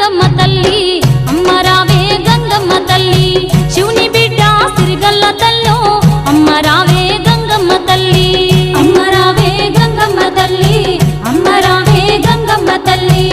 గంగమ్మ తల్లి అమ్మ రావే గంగమ్మ తల్లి శివుని బిడ్డ సిరిగల్ల తల్లో అమ్మ రావే గంగమ్మ తల్లి అమ్మ రావే గంగమ్మ తల్లి అమ్మ రావే గంగమ్మ తల్లి